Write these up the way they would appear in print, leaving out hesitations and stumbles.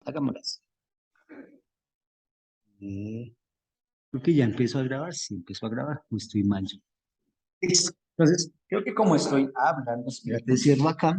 Hagámoslo así. Creo que ya empezó a grabar, sí, empezó a grabar, no estoy mal yo. Listo. Entonces, creo que como estoy hablando, espérate, cierro acá.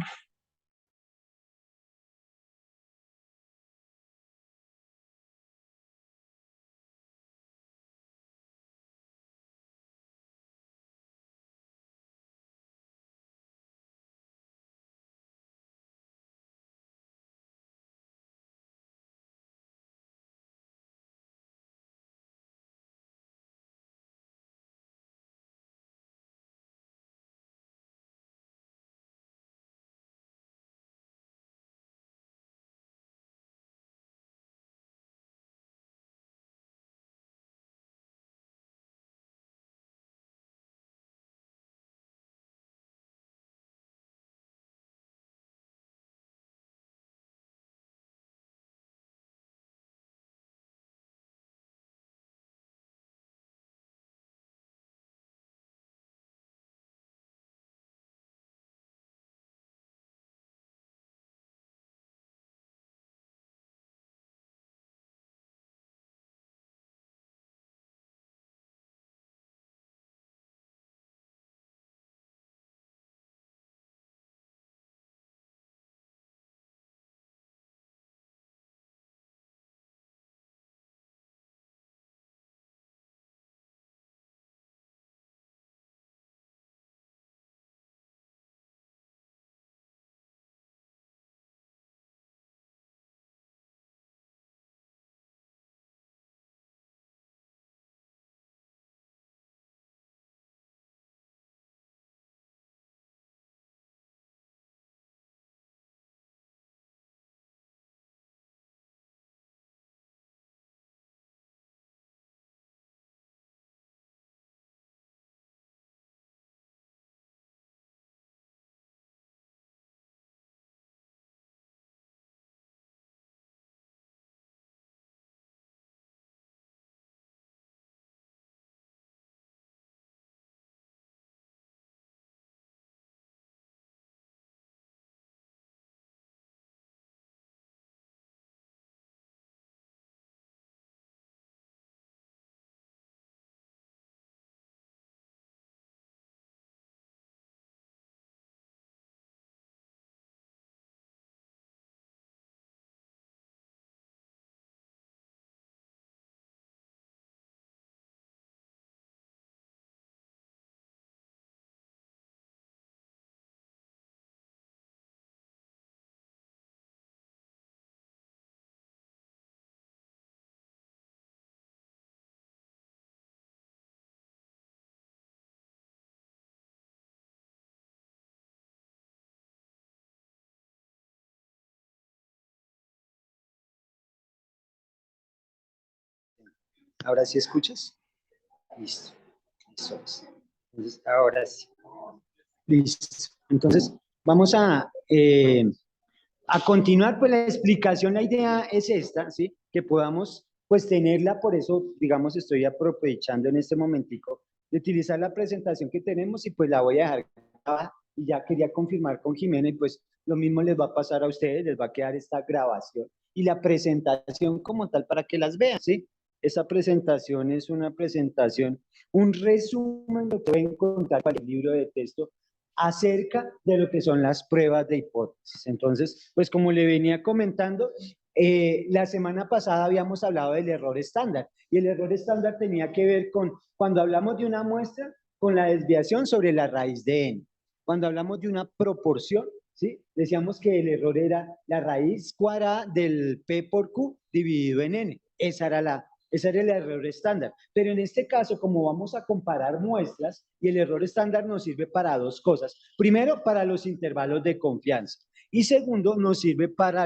¿Ahora sí escuchas? Listo. Eso es. Entonces, ahora sí. Listo. Entonces, vamos a continuar, pues la explicación, la idea es esta, ¿sí? Que podamos, pues tenerla, por eso, digamos, estoy aprovechando en este momentico de utilizar la presentación que tenemos y pues la voy a dejar grabada. Y ya quería confirmar con Jimena y pues lo mismo les va a pasar a ustedes, les va a quedar esta grabación y la presentación como tal para que las vean, ¿sí? Esa presentación es una presentación, un resumen de lo que voy a encontrar para el libro de texto acerca de lo que son las pruebas de hipótesis. Entonces, pues como le venía comentando, la semana pasada habíamos hablado del error estándar y el error estándar tenía que ver con cuando hablamos de una muestra con la desviación sobre la raíz de n. Cuando hablamos de una proporción, ¿sí? Decíamos que el error era la raíz cuadrada del p por q dividido en n. Ese era el error estándar. Pero en este caso, como vamos a comparar muestras, y el error estándar nos sirve para dos cosas. Primero, para los intervalos de confianza. Y segundo, nos sirve para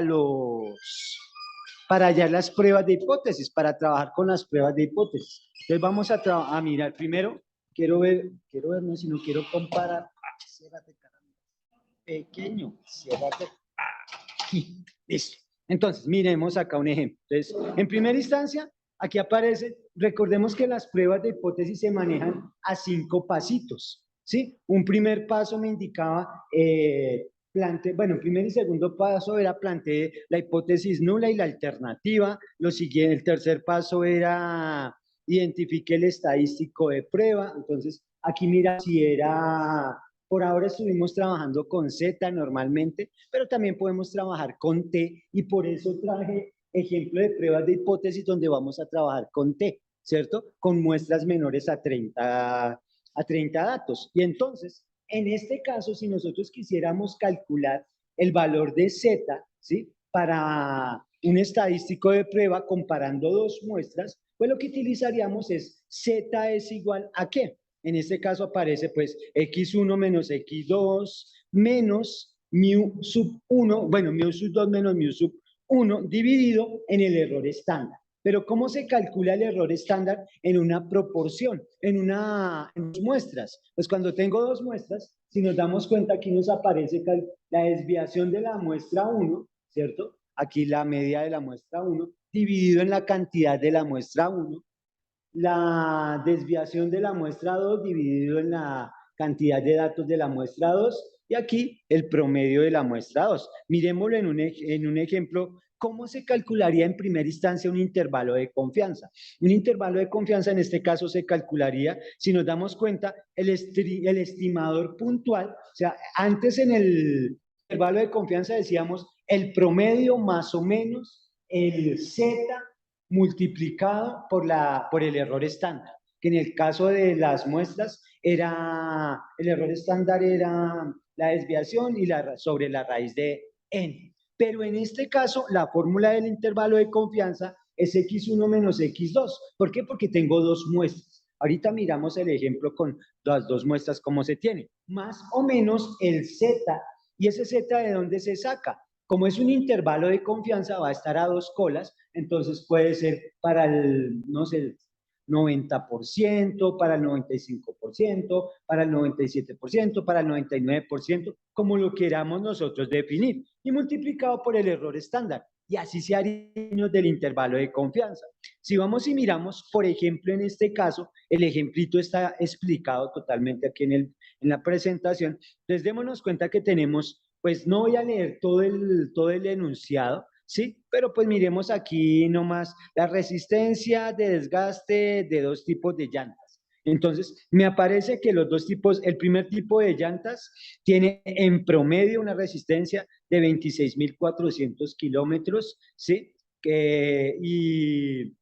hallar las pruebas de hipótesis, para trabajar con las pruebas de hipótesis. Entonces vamos a mirar primero, no, si no quiero comparar. Ciérrate, caramba. Pequeño, ciérrate. Aquí, listo. Entonces, miremos acá un ejemplo. Entonces, en primera instancia, aquí aparece, recordemos que las pruebas de hipótesis se manejan a 5 pasitos, ¿sí? Un primer paso me indicaba bueno, primer y segundo paso era planteé la hipótesis nula y la alternativa. Lo siguiente, el tercer paso era identifiqué el estadístico de prueba. Entonces, aquí mira si era, por ahora estuvimos trabajando con Z normalmente, pero también podemos trabajar con T y por eso traje ejemplo de pruebas de hipótesis donde vamos a trabajar con T, ¿cierto? Con muestras menores a 30 datos. Y entonces, en este caso, si nosotros quisiéramos calcular el valor de Z, ¿sí? Para un estadístico de prueba comparando dos muestras, pues lo que utilizaríamos es Z es igual a ¿qué? En este caso aparece pues X1 menos X2 menos mu sub 1, bueno, mu sub 2 menos mu sub 1 dividido en el error estándar. Pero ¿cómo se calcula el error estándar en una proporción, en dos muestras? Pues cuando tengo dos muestras, si nos damos cuenta, aquí nos aparece la desviación de la muestra 1, ¿cierto? Aquí la media de la muestra 1, dividido en la cantidad de la muestra 1, la desviación de la muestra 2 dividido en la cantidad de datos de la muestra 2 y aquí el promedio de la muestra 2. Miremoslo en un ejemplo, ¿cómo se calcularía en primera instancia un intervalo de confianza? Un intervalo de confianza en este caso se calcularía, si nos damos cuenta, el estimador puntual, o sea, antes en el intervalo de confianza decíamos el promedio más o menos el Z multiplicado por el error estándar, que en el caso de las muestras era, el error estándar era la desviación y sobre la raíz de n. Pero en este caso, la fórmula del intervalo de confianza es x1 menos x2. ¿Por qué? Porque tengo dos muestras. Ahorita miramos el ejemplo con las dos muestras, cómo se tiene. Más o menos el z. ¿Y ese z de dónde se saca? Como es un intervalo de confianza, va a estar a dos colas, entonces puede ser para el, no sé, 90%, para el 95%, para el 97%, para el 99%, como lo queramos nosotros definir, y multiplicado por el error estándar. Y así se haría del intervalo de confianza. Si vamos y miramos, por ejemplo, en este caso, el ejemplito está explicado totalmente aquí en la presentación. Entonces, démonos cuenta que tenemos, pues no voy a leer todo el enunciado, ¿sí? Pero pues miremos aquí nomás la resistencia de desgaste de dos tipos de llantas. Entonces, me aparece que los dos tipos, el primer tipo de llantas tiene en promedio una resistencia de 26.400 kilómetros, ¿sí? Y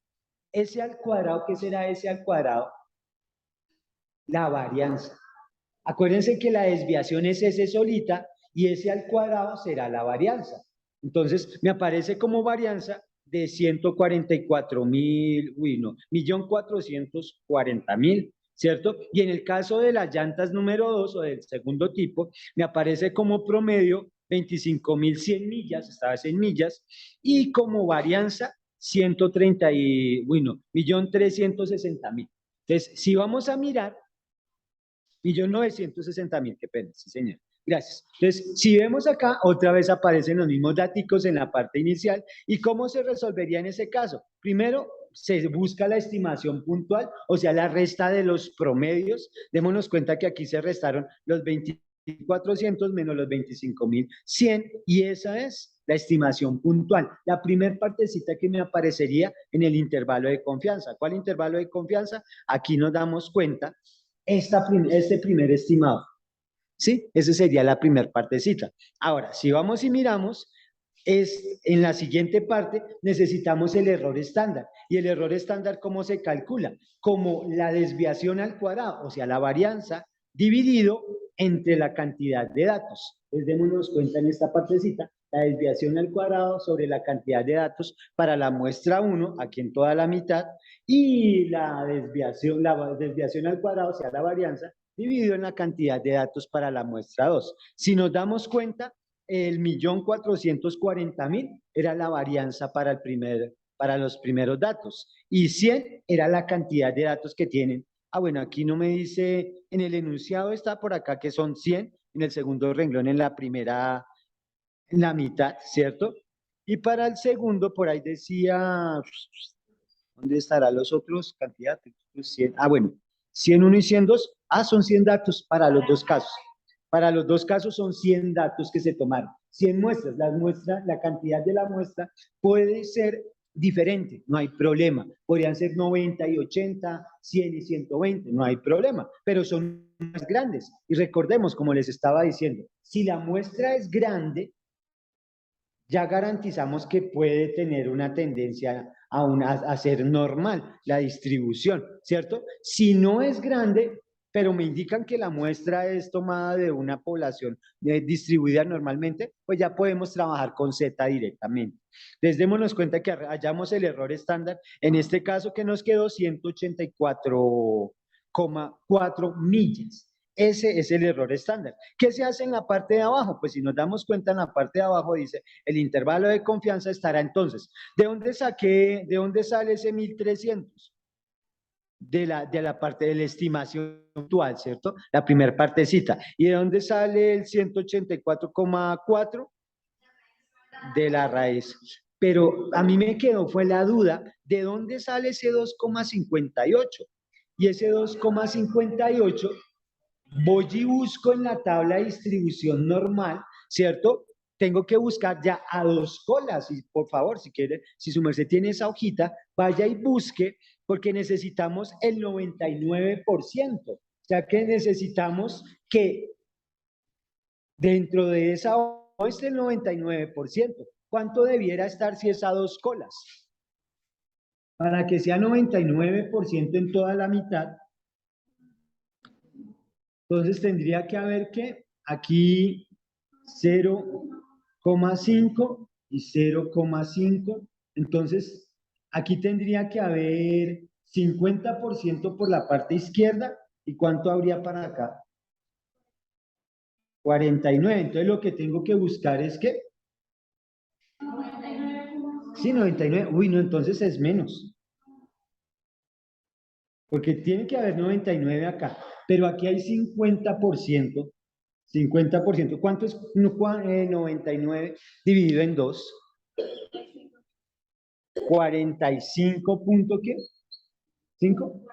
S al cuadrado, ¿qué será S al cuadrado? La varianza. Acuérdense que la desviación es S solita y S al cuadrado será la varianza. Entonces, me aparece como varianza de 144.000, uy, no, 1.440.000, ¿cierto? Y en el caso de las llantas número 2 o del segundo tipo, me aparece como promedio 25.100 millas, esta vez en millas, y como varianza 130 y, uy, no, 1.360.000. Entonces, si vamos a mirar, 1.960.000, qué pena, sí señor. Gracias. Entonces, si vemos acá, otra vez aparecen los mismos datos en la parte inicial. ¿Y cómo se resolvería en ese caso? Primero, se busca la estimación puntual, o sea, la resta de los promedios. Démonos cuenta que aquí se restaron los 2400 menos los 25.100 y esa es la estimación puntual. La primera partecita que me aparecería en el intervalo de confianza. ¿Cuál intervalo de confianza? Aquí nos damos cuenta este primer estimado. ¿Sí? Esa sería la primera partecita. Ahora, si vamos y miramos, en la siguiente parte necesitamos el error estándar. ¿Y el error estándar cómo se calcula? Como la desviación al cuadrado, o sea, la varianza dividido entre la cantidad de datos. Entonces, démonos cuenta en esta partecita, la desviación al cuadrado sobre la cantidad de datos para la muestra 1, aquí en toda la mitad, y la desviación al cuadrado, o sea, la varianza, dividido en la cantidad de datos para la muestra 2. Si nos damos cuenta, el 1.440.000 era la varianza para los primeros datos y 100 era la cantidad de datos que tienen. Ah, bueno, aquí no me dice, en el enunciado está por acá que son 100, en el segundo renglón, en la mitad, ¿cierto? Y para el segundo, por ahí decía, ¿dónde estarán los otros candidatos? 100, bueno, 101 y 102. Ah, son 100 datos para los dos casos. Para los dos casos son 100 datos que se tomaron, 100 muestras. Las muestras, la cantidad de la muestra puede ser diferente, no hay problema. Podrían ser 90 y 80, 100 y 120, no hay problema, pero son más grandes. Y recordemos, como les estaba diciendo, si la muestra es grande, ya garantizamos que puede tener una tendencia a ser normal la distribución, ¿cierto? Si no es grande, pero me indican que la muestra es tomada de una población distribuida normalmente, pues ya podemos trabajar con Z directamente. Entonces, démonos cuenta que hallamos el error estándar, en este caso que nos quedó 184,4 millas. Ese es el error estándar. ¿Qué se hace en la parte de abajo? Pues si nos damos cuenta, en la parte de abajo dice, el intervalo de confianza estará entonces. ¿De dónde sale ese 1300? De la parte de la estimación actual, ¿cierto? La primera partecita. ¿Y de dónde sale el 184,4? De la raíz. Pero a mí me quedó fue la duda, ¿de dónde sale ese 2,58? Y ese 2,58 voy y busco en la tabla de distribución normal, ¿cierto? Tengo que buscar ya a dos colas, y por favor, si quiere, si su merced tiene esa hojita, vaya y busque, porque necesitamos el 99%, o sea que necesitamos que dentro de esa hoja esté el 99%. ¿Cuánto debiera estar si es a dos colas? Para que sea 99% en toda la mitad, entonces tendría que haber que aquí 0,5 y 0,5. Entonces, aquí tendría que haber 50% por la parte izquierda. ¿Y cuánto habría para acá? 49. Entonces, lo que tengo que buscar es que... Sí, 99. Uy, no, entonces es menos. Porque tiene que haber 99 acá. Pero aquí hay 50%. 50%. ¿Cuánto es 99 dividido en 2? 45 punto ¿qué? ¿5?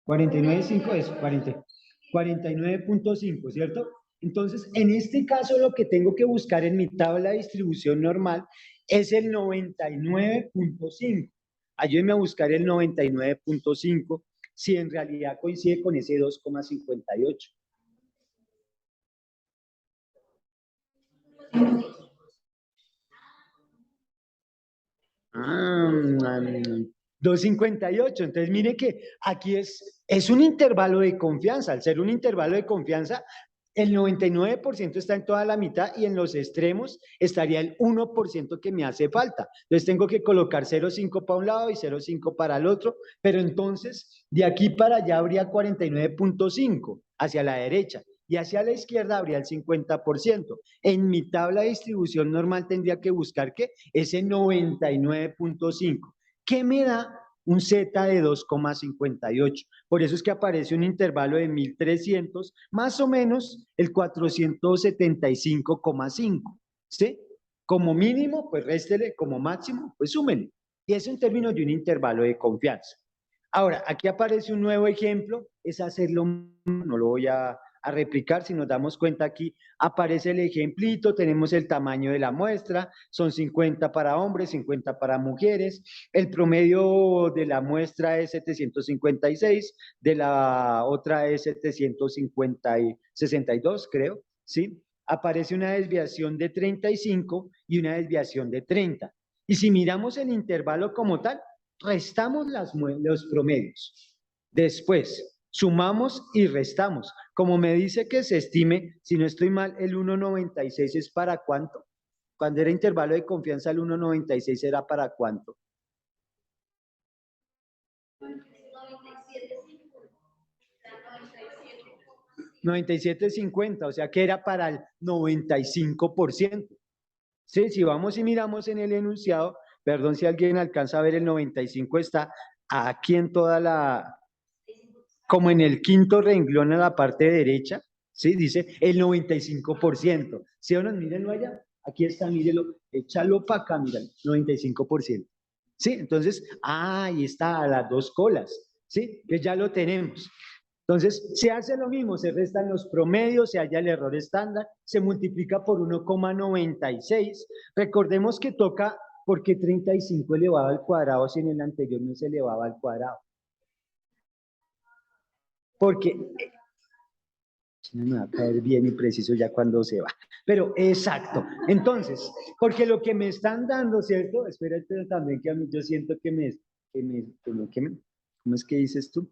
49,5 es 49,5, ¿cierto? Entonces, en este caso lo que tengo que buscar en mi tabla de distribución normal es el 99,5. Ayúdenme a buscar el 99,5 si en realidad coincide con ese 2,58. Ah, 2,58. Entonces, mire que aquí es un intervalo de confianza. Al ser un intervalo de confianza, el 99% está en toda la mitad y en los extremos estaría el 1% que me hace falta. Entonces, tengo que colocar 0,5 para un lado y 0,5 para el otro, pero entonces, de aquí para allá habría 49,5 hacia la derecha. Y hacia la izquierda habría el 50%. En mi tabla de distribución normal tendría que buscar que ese 99,5, que me da un Z de 2,58. Por eso es que aparece un intervalo de 1300, más o menos el 475,5. ¿Sí? Como mínimo, pues réstele, como máximo, pues súmele. Y eso en términos de un intervalo de confianza. Ahora, aquí aparece un nuevo ejemplo, es hacerlo, no lo voy a replicar. Si nos damos cuenta aquí, aparece el ejemplito, tenemos el tamaño de la muestra, son 50 para hombres, 50 para mujeres, el promedio de la muestra es 756, de la otra es 762, creo, ¿sí? Aparece una desviación de 35 y una desviación de 30. Y si miramos el intervalo como tal, restamos los promedios. Después, sumamos y restamos. Como me dice que se estime, si no estoy mal, el 1,96 es para cuánto. Cuando era intervalo de confianza, el 1,96 era para cuánto. 97,50, o sea que era para el 95%. Sí, si vamos y miramos en el enunciado, perdón si alguien alcanza a ver, el 95 está aquí en toda la, como en el quinto renglón a la parte derecha, ¿sí? Dice el 95%. ¿Sí o no? Mírenlo allá. Aquí está, mírenlo. Échalo para acá, miren, 95%. ¿Sí? Entonces, ahí está, a las dos colas. ¿Sí? Que ya lo tenemos. Entonces, se hace lo mismo, se restan los promedios, se halla el error estándar, se multiplica por 1,96. Recordemos que toca, ¿por qué 35 elevado al cuadrado si en el anterior no se elevaba al cuadrado? Porque me va a caer bien y preciso ya cuando se va. Pero exacto. Entonces, porque lo que me están dando, ¿cierto? Espérate también que a mí yo siento ¿cómo es que dices tú?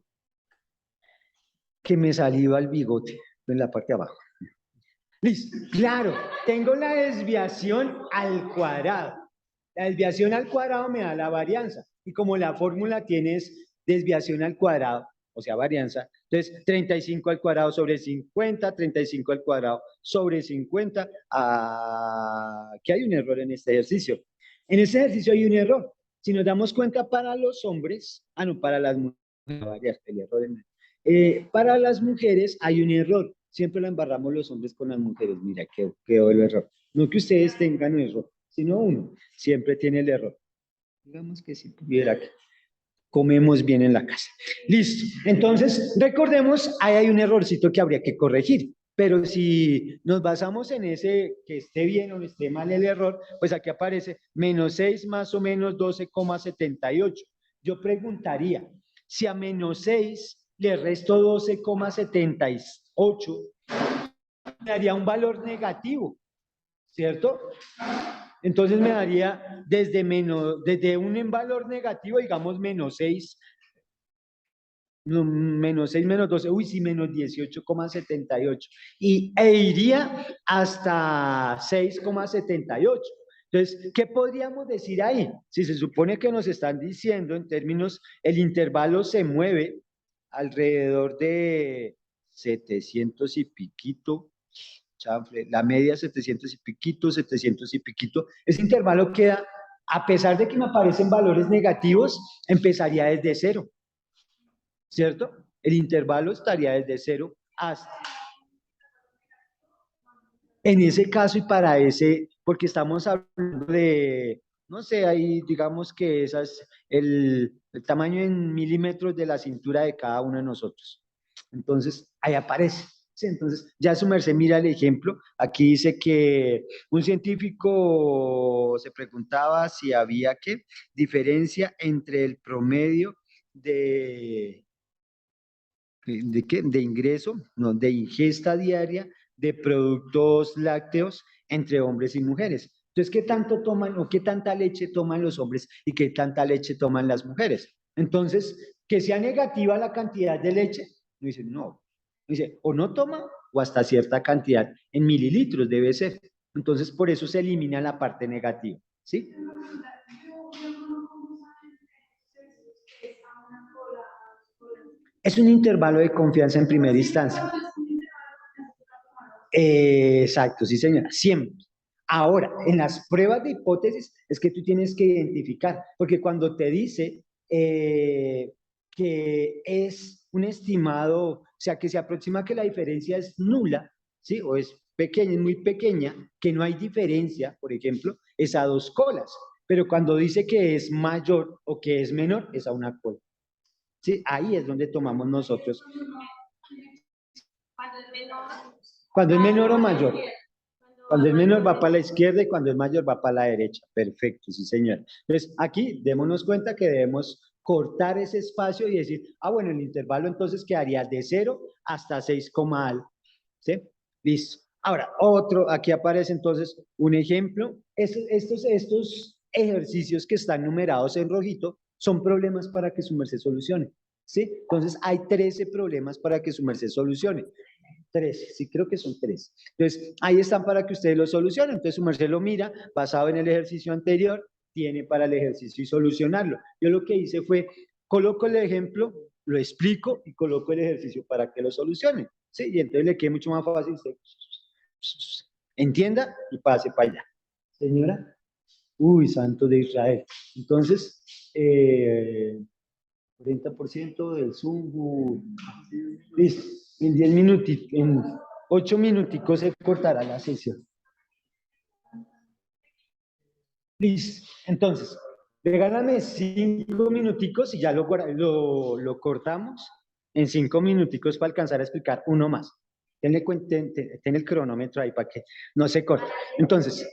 Que me saliva el bigote en la parte de abajo. Listo. Claro, tengo la desviación al cuadrado. La desviación al cuadrado me da la varianza. Y como la fórmula tienes desviación al cuadrado, o sea, varianza, entonces 35 al cuadrado sobre 50, 35 al cuadrado sobre 50. Aquí hay un error en este ejercicio. En este ejercicio hay un error. Si nos damos cuenta para los hombres, no, para las mujeres, el error para las mujeres hay un error. Siempre la embarramos los hombres con las mujeres. Mira, quedó el error. No que ustedes tengan un error, sino uno. Siempre tiene el error. Digamos que si pudiera que comemos bien en la casa. Listo. Entonces, recordemos, ahí hay un errorcito que habría que corregir. Pero si nos basamos en ese, que esté bien o esté mal el error, pues aquí aparece -6 más o menos 12,78. Yo preguntaría, si a -6 le resto 12,78, me daría un valor negativo, ¿cierto? Entonces me daría desde un valor negativo, digamos -6, -6, -12, uy, sí, -18,78. E iría hasta 6,78. Entonces, ¿qué podríamos decir ahí? Si se supone que nos están diciendo en términos, el intervalo se mueve alrededor de 700 y piquito, chanfle, la media 700 y piquito, 700 y piquito, ese intervalo queda, a pesar de que me aparecen valores negativos, empezaría desde cero, ¿cierto? El intervalo estaría desde cero hasta... En ese caso y para ese, porque estamos hablando de, no sé, ahí digamos que esas, el tamaño en milímetros de la cintura de cada uno de nosotros. Entonces, ahí aparece. Sí, entonces, ya su merced mira el ejemplo. Aquí dice que un científico se preguntaba si había qué diferencia entre el promedio ¿de qué? De ingreso, no, de ingesta diaria de productos lácteos entre hombres y mujeres. Entonces, ¿qué tanto toman o qué tanta leche toman los hombres y qué tanta leche toman las mujeres? Entonces, que sea negativa la cantidad de leche, dice, no. Dice, o no toma o hasta cierta cantidad, en mililitros debe ser. Entonces, por eso se elimina la parte negativa, ¿sí? Es un intervalo de confianza en primera instancia. Exacto, sí, señora, siempre. Ahora, en las pruebas de hipótesis es que tú tienes que identificar, porque cuando te dice que es un estimado, o sea, que se aproxima que la diferencia es nula, ¿sí? O es pequeña, es muy pequeña, que no hay diferencia, por ejemplo, es a dos colas. Pero cuando dice que es mayor o que es menor, es a una cola. ¿Sí? Ahí es donde tomamos nosotros. Cuando es menor o mayor. Cuando es menor va para la izquierda y cuando es mayor va para la derecha. Perfecto, sí, señor. Entonces, aquí démonos cuenta que debemos cortar ese espacio y decir, bueno, el intervalo entonces quedaría de 0 hasta 6, algo. ¿Sí? Listo. Ahora, aquí aparece entonces un ejemplo. Estos ejercicios que están numerados en rojito son problemas para que su merced solucione. ¿Sí? Entonces, hay 13 problemas para que su merced solucione. 13, sí creo que son 3. Entonces, ahí están para que ustedes lo solucionen. Entonces, su merced lo mira, basado en el ejercicio anterior, tiene para el ejercicio y solucionarlo. Yo lo que hice fue, coloco el ejemplo, lo explico y coloco el ejercicio para que lo solucione. ¿Sí? Y entonces le quede mucho más fácil. Entienda y pase para allá. Señora, uy, santo de Israel. Entonces, 40% del Zoom. Listo. En 10 minutos, en 8 minuticos se cortará la sesión. Listo. Entonces, regálame 5 minuticos y ya lo cortamos. en 5 minuticos para alcanzar a explicar uno más. Ten el cronómetro ahí para que no se corte. Entonces,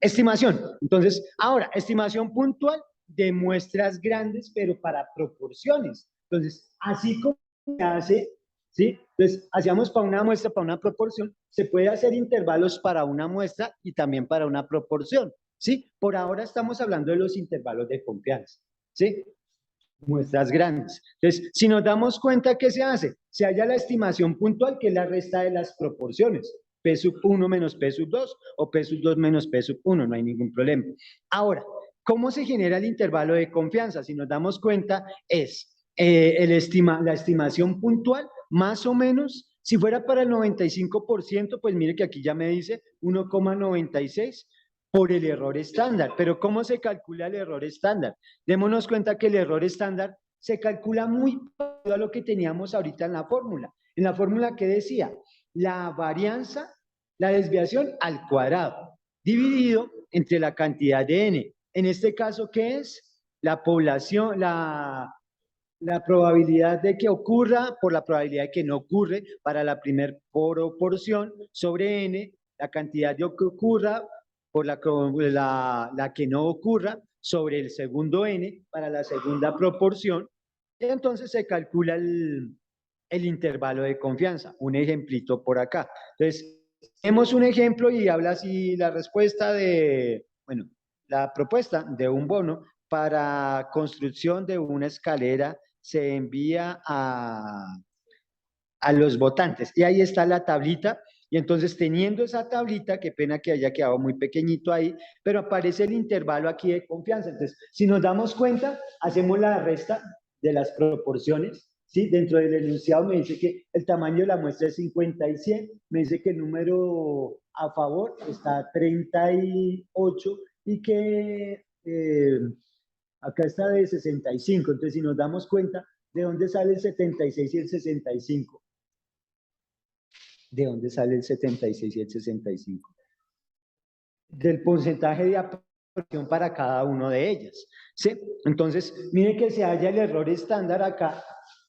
estimación. Entonces, ahora, estimación puntual de muestras grandes, pero para proporciones. Entonces, así como se hace, ¿sí? Entonces, hacíamos para una muestra, para una proporción, se puede hacer intervalos para una muestra y también para una proporción, ¿sí? Por ahora estamos hablando de los intervalos de confianza, ¿sí? Muestras grandes. Entonces, si nos damos cuenta, ¿qué se hace? Se halla la estimación puntual, que es la resta de las proporciones. P sub 1 menos P sub 2 o P sub 2 menos P sub 1, no hay ningún problema. Ahora, ¿cómo se genera el intervalo de confianza? Si nos damos cuenta, es la estimación puntual, más o menos, si fuera para el 95%, pues mire que aquí ya me dice 1,96 por el error estándar. Pero ¿cómo se calcula el error estándar? Démonos cuenta que el error estándar se calcula muy parecido a lo que teníamos ahorita en la fórmula. En la fórmula que decía, la varianza, la desviación al cuadrado, dividido entre la cantidad de n. En este caso, ¿qué es? La población, la probabilidad de que ocurra por la probabilidad de que no ocurre para la primer proporción sobre n, la cantidad de que ocurra por la que no ocurra sobre el segundo n para la segunda proporción, y entonces se calcula el intervalo de confianza. Un ejemplito por acá. Entonces, tenemos un ejemplo y habla así la respuesta de, bueno, la propuesta de un bono para construcción de una escalera se envía a los votantes. Y ahí está la tablita. Y entonces, teniendo esa tablita, qué pena que haya quedado muy pequeñito ahí, pero aparece el intervalo aquí de confianza. Entonces, si nos damos cuenta, hacemos la resta de las proporciones, ¿sí? Dentro del enunciado me dice que el tamaño de la muestra es 50 y 100, me dice que el número a favor está 38 y que acá está de 65. Entonces, si nos damos cuenta, ¿de dónde sale el 76 y el 65? ¿De dónde sale el 76 y el 65? Del porcentaje de aproximación para cada uno de ellas, ¿sí? Entonces, mire que se halla el error estándar acá,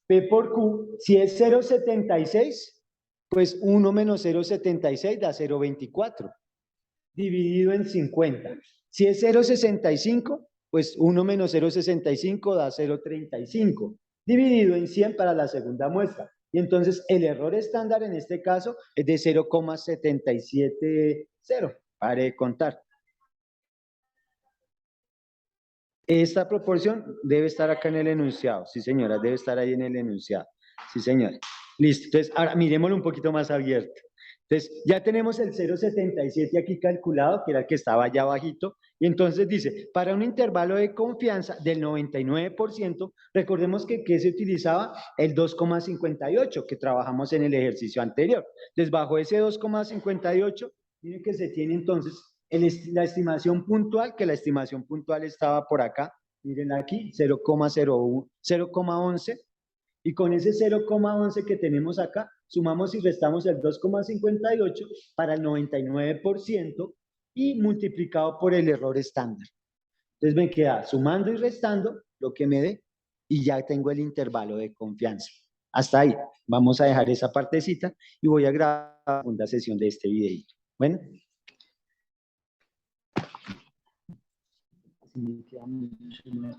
P por Q, si es 0,76, pues 1 menos 0,76 da 0,24, dividido en 50. Si es 0,65, pues 1 menos 0,65 da 0,35, dividido en 100 para la segunda muestra. Y entonces el error estándar en este caso es de 0,770. Pare de contar. Esta proporción debe estar acá en el enunciado. Sí, señora, debe estar ahí en el enunciado. Sí, señora. Listo. Entonces, ahora miremoslo un poquito más abierto. Entonces, ya tenemos el 0,77 aquí calculado, que era el que estaba allá abajito, y entonces dice, para un intervalo de confianza del 99%, recordemos que se utilizaba el 2,58, que trabajamos en el ejercicio anterior. Entonces, bajo ese 2,58, miren que se tiene entonces la estimación puntual, que la estimación puntual estaba por acá, miren aquí, 0,01, 0,11, y con ese 0,11 que tenemos acá, sumamos y restamos el 2,58 para el 99% y multiplicado por el error estándar. Entonces me queda sumando y restando lo que me dé y ya tengo el intervalo de confianza. Hasta ahí. Vamos a dejar esa partecita y voy a grabar la segunda sesión de este video. Bueno. Me queda mucho más.